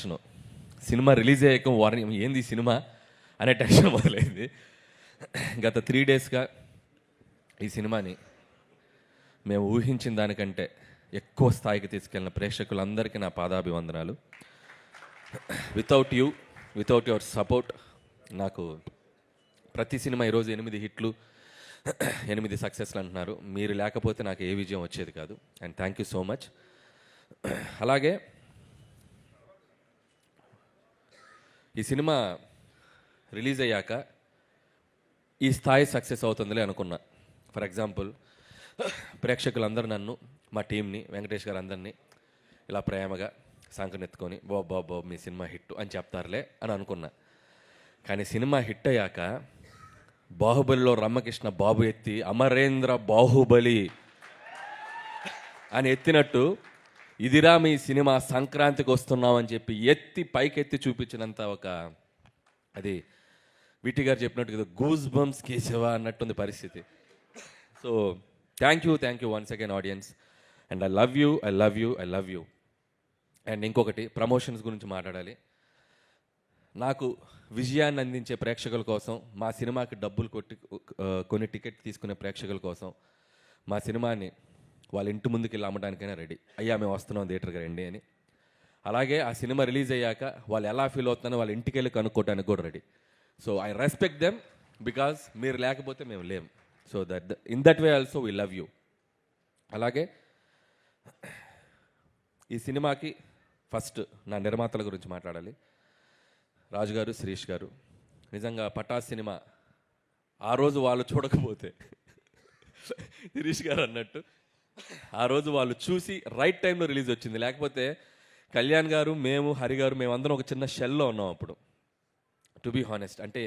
Tension. Cinema release అయ్యాక వారం ఏంది ఈ సినిమా అనే టెన్షన్ మొదలైంది. గత 3 డేస్గా ఈ సినిమాని మేము ఊహించిన దానికంటే ఎక్కువ స్థాయికి తీసుకెళ్ళిన ప్రేక్షకులందరికీ నా పాదాభివందనాలు. వితౌట్ యువర్ సపోర్ట్ నాకు ప్రతి సినిమా ఈరోజు 8 హిట్లు 8 సక్సెస్లు అంటున్నారు. మీరు లేకపోతే నాకు ఏ విజయం వచ్చేది కాదు. And thank you so much. అలాగే ఈ సినిమా రిలీజ్ అయ్యాక ఈ స్థాయి సక్సెస్ అవుతుందిలే అనుకున్నా. ఫర్ ఎగ్జాంపుల్, ప్రేక్షకులందరూ నన్ను, మా టీంని, వెంకటేష్ గారు అందరినీ ఇలా ప్రేమగా సంకనెత్తుకొని బాబు మీ సినిమా హిట్ అని చెప్తారులే అని అనుకున్నా. కానీ సినిమా హిట్ అయ్యాక బాహుబలిలో రమ్మకృష్ణ బాబు ఎత్తి అమరేంద్ర బాహుబలి అని ఎత్తినట్టు ఇదిరా మీ సినిమా సంక్రాంతికి వస్తున్నామని చెప్పి ఎత్తి పైకెత్తి చూపించినంత ఒక అది విటి గారు చెప్పినట్టు గూస్ బంప్స్ కేశవ అన్నట్టుంది పరిస్థితి. So thank you once again audience. And I love you. And ఇంకొకటి, ప్రమోషన్స్ గురించి మాట్లాడాలి. నాకు విజయాన్ని అందించే ప్రేక్షకుల కోసం, మా సినిమాకి డబ్బులు కొన్ని టికెట్ తీసుకునే ప్రేక్షకుల కోసం మా సినిమాని వాళ్ళ ఇంటి ముందుకు వెళ్ళి అమ్మడానికైనా రెడీ. అయ్యా మేము వస్తున్నాం థియేటర్కి రండి అని. అలాగే ఆ సినిమా రిలీజ్ అయ్యాక వాళ్ళు ఎలా ఫీల్ అవుతున్నారో వాళ్ళ ఇంటికి వెళ్ళి కనుక్కోవడానికి కూడా ready. So I respect them because మీరు లేకపోతే మేము లేం. So in that way also we love you. అలాగే ఈ సినిమాకి ఫస్ట్ నా నిర్మాతల గురించి మాట్లాడాలి. రాజు గారు, శిరీష్ గారు. నిజంగా పటాస్ సినిమా ఆ రోజు వాళ్ళు చూడకపోతే శిరీష్ గారు అన్నట్టు ఆ రోజు వాళ్ళు చూసి రైట్ టైంలో రిలీజ్ వచ్చింది. లేకపోతే కళ్యాణ్ గారు, మేము, హరి గారు, మేమందరం ఒక చిన్న షెల్లో ఉన్నాం అప్పుడు. టు బీ హానెస్ట్, అంటే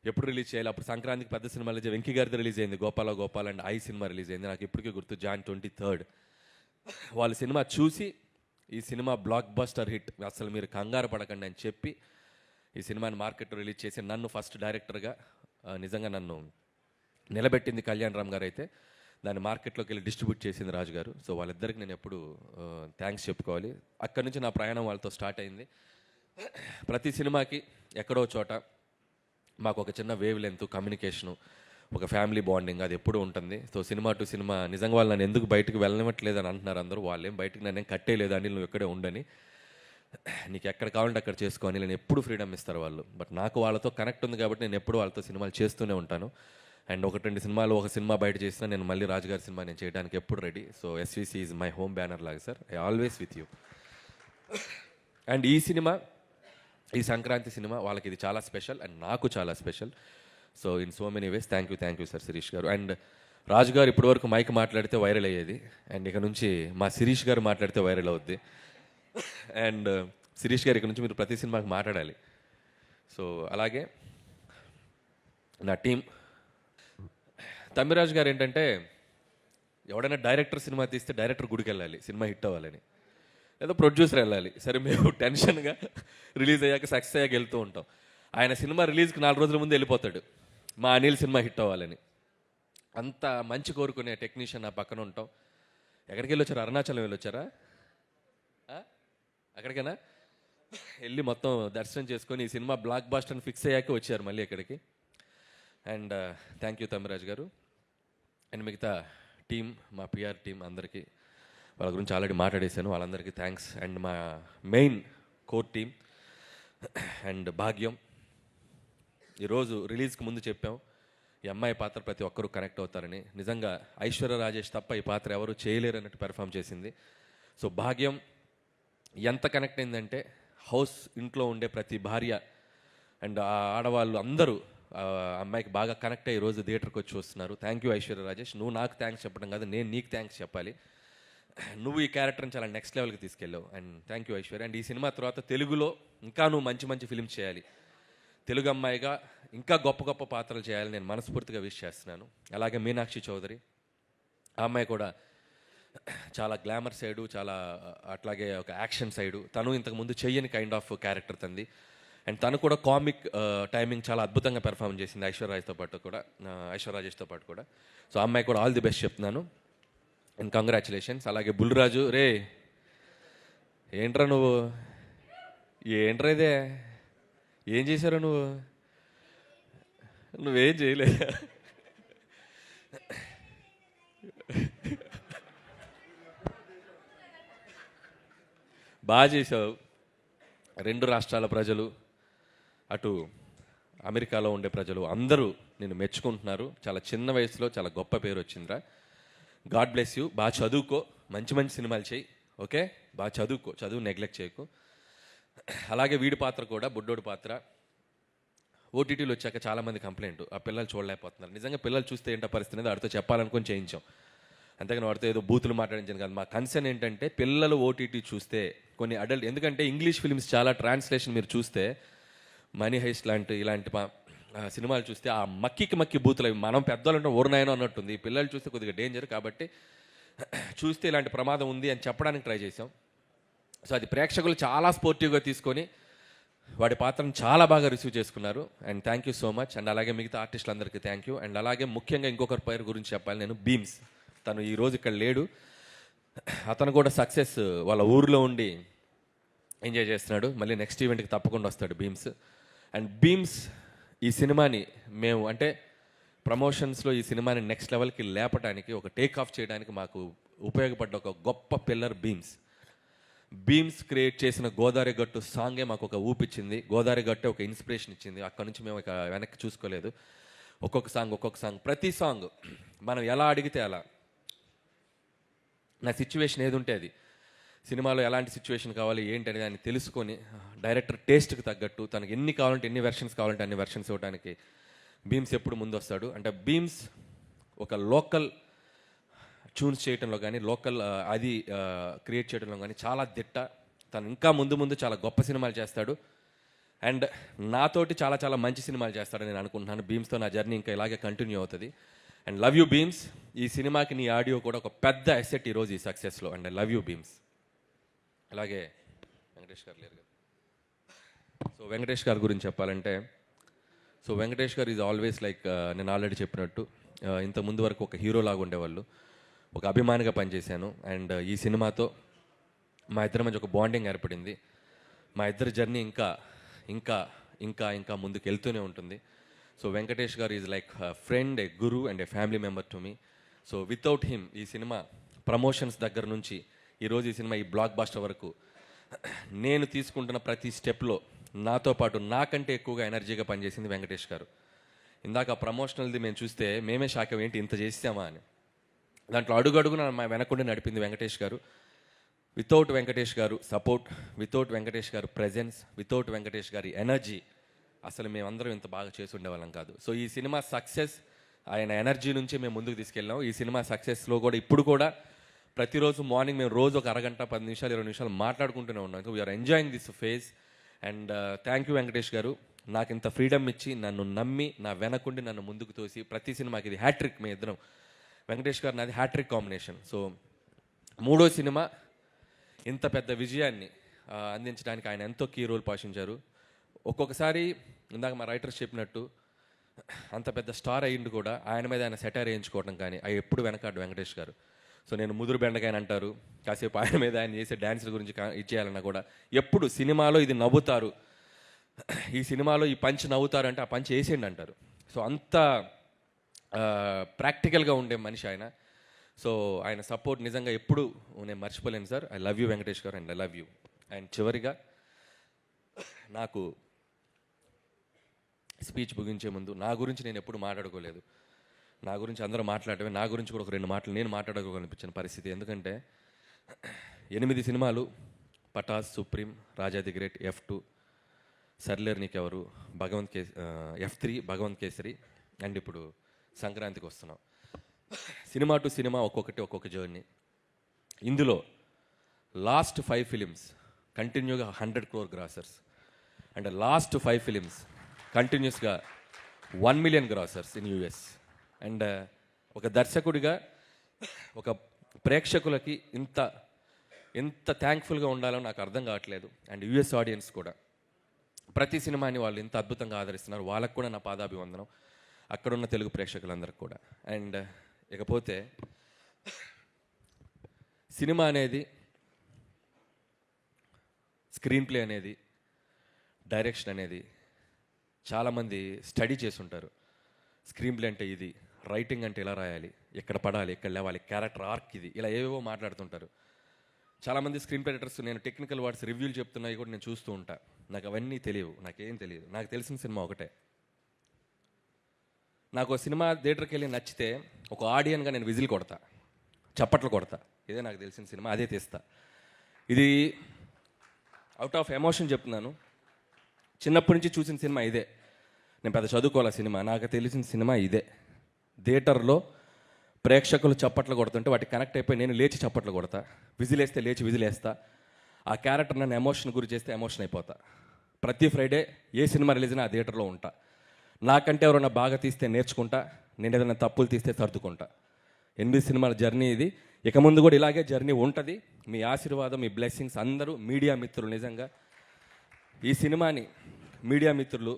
ఎప్పుడు రిలీజ్ చేయాలి. అప్పుడు సంక్రాంతికి పెద్ద సినిమా రిలీజ్, వెంకీ గారిది రిలీజ్ అయింది, Gopal and I cinema release అయింది. నాకు ఇప్పటికీ గుర్తు, Jan 23rd. వాళ్ళ సినిమా చూసి ఈ సినిమా బ్లాక్ బస్టర్ హిట్, అసలు మీరు కంగారు పడకండి అని చెప్పి ఈ సినిమాని మార్కెట్లో రిలీజ్ చేసి నన్ను ఫస్ట్ డైరెక్టర్గా నిజంగా నన్ను నిలబెట్టింది కళ్యాణ్ రామ్ గారు. అయితే దాన్ని మార్కెట్లోకి వెళ్ళి డిస్ట్రిబ్యూట్ చేసింది రాజు గారు. సో వాళ్ళిద్దరికి నేను ఎప్పుడు థ్యాంక్స్ చెప్పుకోవాలి. అక్కడి నుంచి నా ప్రయాణం వాళ్ళతో స్టార్ట్ అయింది. ప్రతి సినిమాకి ఎక్కడో చోట మాకు ఒక చిన్న వేవ్ లెంత్, కమ్యూనికేషను, ఒక ఫ్యామిలీ బాండింగ్ అది ఎప్పుడూ ఉంటుంది. సో సినిమా టు సినిమా నిజంగా వాళ్ళు నన్ను ఎందుకు బయటకు వెళ్ళనివ్వట్లేదు అని అంటున్నారు అందరూ. వాళ్ళేం బయటకు నన్ను కట్టేయలేదు అని, నువ్వు ఎక్కడే ఉండని, నీకు ఎక్కడ కావాలంటే అక్కడ చేసుకోని నేను ఎప్పుడు ఫ్రీడమ్ ఇస్తారు వాళ్ళు. బట్ నాకు వాళ్ళతో కనెక్ట్ ఉంది కాబట్టి నేను ఎప్పుడు వాళ్ళతో సినిమాలు చేస్తూనే ఉంటాను. అండ్ 1-2 సినిమాలు, ఒక సినిమా బయట చేసినా నేను మళ్ళీ రాజుగారి సినిమా నేను చేయడానికి ఎప్పుడు ready. So SVC is my home banner లాగా sir, I always with you. And ఈ సినిమా, ఈ సంక్రాంతి సినిమా వాళ్ళకి ఇది చాలా స్పెషల్ అండ్ నాకు చాలా special. So in so many ways thank you sir Sirish garu. And రాజు గారు ఇప్పటివరకు మైక్ మాట్లాడితే వైరల్ అయ్యేది, అండ్ ఇక నుంచి మా శిరీష్ గారు మాట్లాడితే వైరల్ అవుద్ది. అండ్ శిరీష్ గారు ఇక నుంచి మీరు ప్రతి సినిమాకి మాట్లాడాలి. సో అలాగే నా టీం, తమ్మిరాజు గారు ఏంటంటే ఎవడైనా డైరెక్టర్ సినిమా తీస్తే డైరెక్టర్ గుడికి వెళ్ళాలి సినిమా హిట్ అవ్వాలని, లేదా ప్రొడ్యూసర్ వెళ్ళాలి. సరే మేము టెన్షన్గా రిలీజ్ అయ్యాక సక్సెస్ అయ్యాక వెళ్తూ ఉంటాం. ఆయన సినిమా రిలీజ్కి 4 రోజుల ముందు వెళ్ళిపోతాడు మా అనిల్ సినిమా హిట్ అవ్వాలని. అంత మంచి కోరుకునే టెక్నీషియన్ నా పక్కన ఉంటాం. ఎక్కడికి వెళ్ళొచ్చారు? అరుణాచలం వెళ్ళొచ్చారా? అక్కడికైనా వెళ్ళి మొత్తం దర్శనం చేసుకొని ఈ సినిమా బ్లాక్ బాస్టర్ అని ఫిక్స్ అయ్యాక వచ్చారు మళ్ళీ ఇక్కడికి. అండ్ థ్యాంక్ యూ తమ్మిరాజు గారు. అండ్ మిగతా టీం, మా పిఆర్ టీం అందరికీ, వాళ్ళ గురించి ఆల్రెడీ మాట్లాడేశాను, వాళ్ళందరికీ థ్యాంక్స్. అండ్ మా మెయిన్ కోర్ టీం అండ్ భాగ్యం. ఈరోజు రిలీజ్కి ముందు చెప్పాం ఈ అమ్మాయి పాత్ర ప్రతి ఒక్కరూ కనెక్ట్ అవుతారని. నిజంగా ఐశ్వర్య రాజేష్ తప్ప ఈ పాత్ర ఎవరు చేయలేరు అన్నట్టు పెర్ఫామ్ చేసింది. సో భాగ్యం ఎంత కనెక్ట్ అయిందంటే హౌస్ ఇంట్లో ఉండే ప్రతి భార్య అండ్ ఆడవాళ్ళు అందరూ అమ్మాయికి బాగా కనెక్ట్ అయ్యి ఈరోజు థియేటర్కి వచ్చి చూస్తున్నారు. Thank you Aishwarya Rajesh. నువ్వు నాకు థ్యాంక్స్ చెప్పడం కాదు, నేను నీకు థ్యాంక్స్ చెప్పాలి. నువ్వు ఈ క్యారెక్టర్ని చాలా నెక్స్ట్ లెవెల్కి తీసుకెళ్ళావు. And thank you Aishwarya. And ఈ సినిమా తర్వాత తెలుగులో ఇంకా నువ్వు మంచి ఫిలిమ్స్ చేయాలి, తెలుగు అమ్మాయిగా ఇంకా గొప్ప పాత్రలు చేయాలని నేను మనస్ఫూర్తిగా విష్ చేస్తున్నాను. అలాగే మీనాక్షి చౌదరి, ఆ అమ్మాయి కూడా చాలా గ్లామర్ సైడు, చాలా అట్లాగే ఒక యాక్షన్ సైడు, తను ఇంతకుముందు చెయ్యని కైండ్ ఆఫ్ క్యారెక్టర్ తంది. అండ్ తను కూడా కామిక్ టైమింగ్ చాలా అద్భుతంగా పెర్ఫామ్ చేసింది ఐశ్వర్య రాజేష్తో పాటు కూడా. సో ఆ అమ్మాయి కూడా ఆల్ ది బెస్ట్ చెప్తున్నాను అండ్ కంగ్రాచులేషన్స్. అలాగే బుల్రాజు, రే ఏంట్రా నువ్వు ఏంట్రా ఇదే? ఏం చేశారు నువ్వు? నువ్వేం చేయలే. బాగా చేసావు. రెండు రాష్ట్రాల ప్రజలు, అటు అమెరికాలో ఉండే ప్రజలు అందరూ నిన్ను మెచ్చుకుంటున్నారు. చాలా చిన్న వయసులో చాలా గొప్ప పేరు వచ్చిందిరా. God bless you. బాగా చదువుకో, మంచి మంచి సినిమాలు చేయి. ఓకే, బాగా చదువుకో, చదువు నెగ్లెక్ట్ చేయకు. అలాగే వీడి పాత్ర కూడా, బుడ్డోడి పాత్ర ఓటీటీలో వచ్చాక చాలామంది కంప్లైంట్, ఆ పిల్లలు చూడలేకపోతున్నారు. నిజంగా పిల్లలు చూస్తే ఏంటో పరిస్థితి అనేది వాడితో చెప్పాలనుకొని చేయించాం. అంతేగాని వాడితో ఏదో బూతులు మాట్లాడించాను కాదు. మా కన్సర్న్ ఏంటంటే పిల్లలు ఓటీటీ చూస్తే కొన్ని అడల్ట్, ఎందుకంటే ఇంగ్లీష్ ఫిల్మ్స్ చాలా ట్రాన్స్లేషన్ మీరు చూస్తే మనీ హైస్ట్ ఇలాంటి సినిమాలు చూస్తే ఆ మక్కి బూతులు అవి మనం పెద్దలు అంటే ఊరినాయనో అన్నట్టుంది. పిల్లలు చూస్తే కొద్దిగా డేంజర్, కాబట్టి చూస్తే ఇలాంటి ప్రమాదం ఉంది అని చెప్పడానికి ట్రై చేసాం. సో అది ప్రేక్షకులు చాలా స్పోర్టివ్గా తీసుకొని వాడి పాత్రను చాలా బాగా రిసీవ్ చేసుకున్నారు. And thank you so much. And అలాగే మిగతా ఆర్టిస్టులందరికీ థ్యాంక్ యూ. అండ్ అలాగే ముఖ్యంగా ఇంకొకరి పేరు గురించి చెప్పాలి నేను, బీమ్స్. తను ఈరోజు ఇక్కడ లేడు. అతను కూడా సక్సెస్ వాళ్ళ ఊరిలో ఉండి ఎంజాయ్ చేస్తున్నాడు. మళ్ళీ నెక్స్ట్ ఈవెంట్కి తప్పకుండా వస్తాడు బీమ్స్. అండ్ బీమ్స్ ఈ సినిమాని మేము అంటే ప్రమోషన్స్లో ఈ సినిమాని నెక్స్ట్ లెవెల్కి లేపడానికి, ఒక టేక్ ఆఫ్ చేయడానికి మాకు ఉపయోగపడ్డ ఒక గొప్ప పిల్లర్ బీమ్స్. బీమ్స్ క్రియేట్ చేసిన గోదావరి గట్టు సాంగే మాకు ఒక ఊపిచ్చింది. గోదావరి గట్టు ఒక ఇన్స్పిరేషన్ ఇచ్చింది. అక్కడ నుంచి మేము ఇక వెనక్కి చూసుకోలేదు. ఒక్కొక్క సాంగ్, ప్రతి సాంగ్ మనం ఎలా అడిగితే అలా, నా సిచ్యువేషన్ ఏది ఉంటే అది, సినిమాలో ఎలాంటి సిచ్యువేషన్ కావాలి ఏంటి అనేది దాన్ని తెలుసుకొని డైరెక్టర్ టేస్ట్కి తగ్గట్టు తనకి ఎన్ని కావాలంటే ఎన్ని వెర్షన్స్ కావాలంటే అన్ని వెర్షన్స్ ఇవ్వడానికి బీమ్స్ ఎప్పుడు ముందు వస్తాడు. అంటే బీమ్స్ ఒక లోకల్ ట్యూన్స్ చేయడంలో కానీ, లోకల్ అది క్రియేట్ చేయడంలో కానీ చాలా దిట్ట. తను ఇంకా ముందు చాలా గొప్ప సినిమాలు చేస్తాడు. అండ్ నాతోటి చాలా మంచి సినిమాలు చేస్తాడని నేను అనుకుంటున్నాను. బీమ్స్తో నా జర్నీ ఇంకా ఇలాగే కంటిన్యూ అవుతుంది. And love you Bheems. ఈ సినిమాకి నీ ఆడియో కూడా ఒక పెద్ద అసెట్ ఈరోజు ఈ సక్సెస్లో. And I love you Bheems. అలాగే వెంకటేష్ గారు లేరు కదా. సో వెంకటేష్ గారి గురించి చెప్పాలంటే, సో వెంకటేష్ గారు ఈజ్ ఆల్వేస్ లైక్, నేను ఆల్రెడీ చెప్పినట్టు ఇంత ముందు వరకు ఒక హీరో లాగా ఉండేవాళ్ళు, ఒక అభిమానిగా పనిచేశాను. అండ్ ఈ సినిమాతో మా ఇద్దరి మధ్య ఒక బాండింగ్ ఏర్పడింది. మా ఇద్దరి జర్నీ ఇంకా ఇంకా ఇంకా ఇంకా ముందుకు వెళ్తూనే ఉంటుంది. సో వెంకటేష్ గారు is like friend, A Guru and A family member to me. So without him ఈ సినిమా ప్రమోషన్స్ దగ్గర నుంచి ఈరోజు ఈ సినిమా ఈ బ్లాక్ బాస్టర్ వరకు నేను తీసుకుంటున్న ప్రతి స్టెప్లో నాతో పాటు నాకంటే ఎక్కువగా ఎనర్జీగా పనిచేసింది వెంకటేష్ గారు. ఇందాక ప్రమోషనల్ది మేము చూస్తే మేమే షాక్ ఏంటి ఇంత చేసామా అని. దాంట్లో అడుగడుగున మా వెనకుండి నడిపింది వెంకటేష్ గారు. వితౌట్ వెంకటేష్ గారు సపోర్ట్, వితౌట్ వెంకటేష్ గారు ప్రెజెన్స్, వితౌట్ వెంకటేష్ గారి ఎనర్జీ అసలు మేమందరం ఇంత బాగా చేసి ఉండేవాళ్ళం కాదు. సో ఈ సినిమా సక్సెస్ ఆయన ఎనర్జీ నుంచి మేము ముందుకు తీసుకెళ్ళాం. ఈ సినిమా సక్సెస్లో కూడా ఇప్పుడు కూడా ప్రతిరోజు మార్నింగ్ మేము రోజు ఒక అరగంట 10 నిమిషాలు 20 నిమిషాలు మాట్లాడుకుంటూనే ఉన్నాం. We're enjoying this phase. And thank you Venkatesh garu, నాకు ఇంత ఫ్రీడమ్ ఇచ్చి నన్ను నమ్మి నా వెనకుండి నన్ను ముందుకు తోసి ప్రతి సినిమాకి ఇది హ్యాట్రిక్. మీ ఇద్దరం వెంకటేష్ గారు నాది హ్యాట్రిక్ కాంబినేషన్. సో మూడో సినిమా ఇంత పెద్ద విజయాన్ని అందించడానికి ఆయన ఎంతో కీ రోల్ పోషించారు. ఒక్కొక్కసారి ఇందాక మా రైటర్స్ చెప్పినట్టు అంత పెద్ద స్టార్ అయ్యిండు కూడా ఆయన మీద ఆయన సెటైర్ వేయించుకోవడం కానీ అవి ఎప్పుడు వెనకాడు వెంకటేష్ గారు. సో నేను ముదురు బెండకాయని అంటారు, కాసేపు ఆయన మీద ఆయన చేసే డ్యాన్సుల గురించి ఇచ్చేయాలన్నా కూడా ఎప్పుడు సినిమాలో ఇది నవ్వుతారు, ఈ సినిమాలో ఈ పంచ్ నవ్వుతారు అంటే ఆ పంచ్ వేసేయండి అంటారు. సో అంత ప్రాక్టికల్గా ఉండే మనిషి ఆయన. సో ఆయన సపోర్ట్ నిజంగా ఎప్పుడు నేను మర్చిపోలేను sir. I love you Venkatesh garu and I love you. And చివరిగా నాకు స్పీచ్ ముగించే ముందు నా గురించి నేను ఎప్పుడు మాట్లాడుకోలేదు. నా గురించి అందరూ మాట్లాడటమే, నా గురించి కూడా ఒక 2 మాటలు నేను మాట్లాడుకోవాలనిపించిన పరిస్థితి. ఎందుకంటే 8 సినిమాలు, Pataas, supreme, Raja the great, F2, Sarileru Neekevvaru, F3, Bhagavanth Kesari, and ఇప్పుడు Sankranthiki Vasthunnam. Cinema to cinema ఒక్కొక్క జర్నీ. ఇందులో లాస్ట్ 5 ఫిలిమ్స్ కంటిన్యూగా 100 crore grossers, and last 5 films కంటిన్యూస్గా 1 million గ్రాసర్స్ ఇన్ US. అండ్ ఒక దర్శకుడిగా ఒక ప్రేక్షకులకి ఎంత థ్యాంక్ఫుల్గా ఉండాలో నాకు అర్థం కావట్లేదు. అండ్ US ఆడియన్స్ కూడా ప్రతి సినిమాని వాళ్ళు ఇంత అద్భుతంగా ఆదరిస్తున్నారు. వాళ్ళకు కూడా నా పాదాభివందనం, అక్కడున్న తెలుగు ప్రేక్షకులందరికీ కూడా. అండ్ ఇకపోతే సినిమా అనేది, స్క్రీన్ ప్లే అనేది డైరెక్షన్ అనేది చాలామంది స్టడీ చేసి ఉంటారు. స్క్రీన్ ప్లే అంటే ఇది, రైటింగ్ అంటే ఇలా రాయాలి, ఎక్కడ పడాలి, ఎక్కడ లేవాలి, క్యారెక్టర్ ఆర్క్ ఇది, ఇలా ఏవేవో మాట్లాడుతుంటారు. చాలామంది స్క్రీన్ ప్లే రైటర్స్ నేను టెక్నికల్ వర్డ్స్ రివ్యూలు చెప్తున్నాయి కూడా నేను చూస్తూ ఉంటా. నాకు అవన్నీ తెలియవు, నాకేం తెలియదు. నాకు తెలిసిన సినిమా ఒకటే. నాకు సినిమా థియేటర్కి వెళ్ళి నచ్చితే ఒక ఆడియన్గా నేను విజిల్ కొడతా, చప్పట్లు కొడతా. ఇదే నాకు తెలిసిన సినిమా, అదే తీస్తా. ఇది అవుట్ ఆఫ్ ఎమోషన్ చెప్తున్నాను. చిన్నప్పటి నుంచి చూసిన సినిమా ఇదే. నేను పెద్ద చదువుకోవాలి సినిమా, నాకు తెలిసిన సినిమా ఇదే. థియేటర్లో ప్రేక్షకులు చప్పట్లు కొడుతుంటే వాటికి కనెక్ట్ అయిపోయి నేను లేచి చప్పట్లు కొడతా, విజిలేస్తే లేచి విజిలేస్తా. ఆ క్యారెక్టర్ నన్ను ఎమోషన్ గురి చేస్తే ఎమోషన్ అయిపోతా. ప్రతి ఫ్రైడే ఏ సినిమా రిలీజ్ అయినా ఆ థియేటర్లో ఉంటా. నాకంటే ఎవరైనా బాగా తీస్తే నేర్చుకుంటా, నేను ఏదైనా తప్పులు తీస్తే సర్దుకుంటా. 8 సినిమాల జర్నీ ఇది. ఇక ముందు కూడా ఇలాగే జర్నీ ఉంటుంది. మీ ఆశీర్వాదం, మీ బ్లెస్సింగ్స్ అందరూ మీడియా మిత్రులు. నిజంగా ఈ సినిమాని మీడియా మిత్రులు